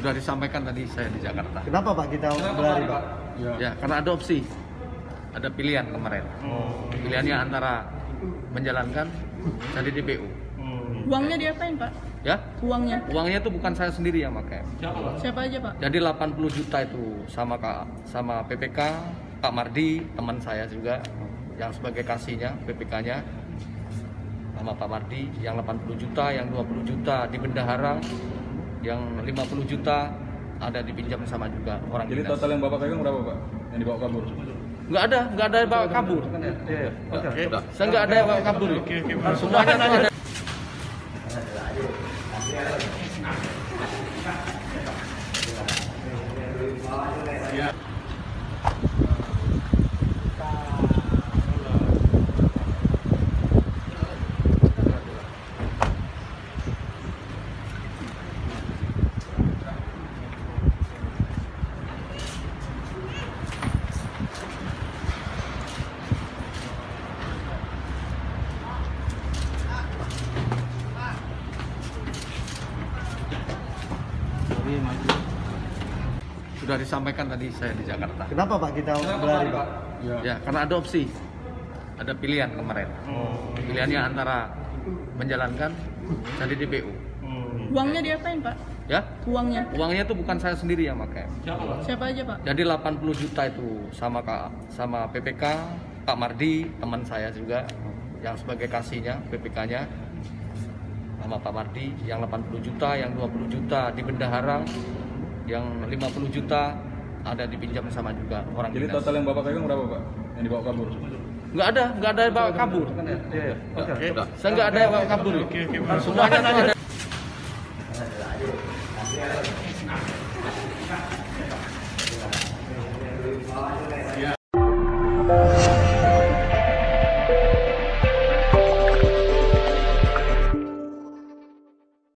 Sudah disampaikan tadi saya di Jakarta. Kenapa Pak kita berlari Pak? Ya, karena ada opsi, ada pilihan kemarin. Pilihannya antara menjalankan jadi DPU. Uangnya diapain Pak? Ya, Uangnya itu bukan saya sendiri yang pakai. siapa aja Pak? Jadi 80 juta itu sama PPK, Pak Mardi, teman saya juga yang sebagai kasihnya, PPK-nya sama Pak Mardi, yang 80 juta, yang 20 juta di bendahara, yang 50 juta ada dipinjam sama juga orang Jadi dinas. total yang Bapak pegang berapa Pak? Yang dibawa kabur? Nggak ada yang bawa kabur. Saya nggak ada yang bawa kabur. Semuanya ada. Sudah disampaikan tadi saya di Jakarta. Kenapa Pak kita berlari Pak? Ya, karena ada opsi, ada pilihan kemarin. Pilihannya antara menjalankan jadi DPU. Uangnya diapain Pak? Ya, Uangnya itu bukan saya sendiri yang pakai. siapa aja Pak? Jadi 80 juta itu sama PPK, Pak Mardi, teman saya juga yang sebagai kasihnya, PPK-nya sama Pak Mardi, yang 80 juta, yang 20 juta di bendahara, yang 50 juta ada dipinjam sama juga orang Jadi dinas. total yang Bapak pegang berapa Pak? Yang dibawa kabur? Nggak ada yang bawa kabur. Saya nggak ada yang bawa kabur. Semuanya ada.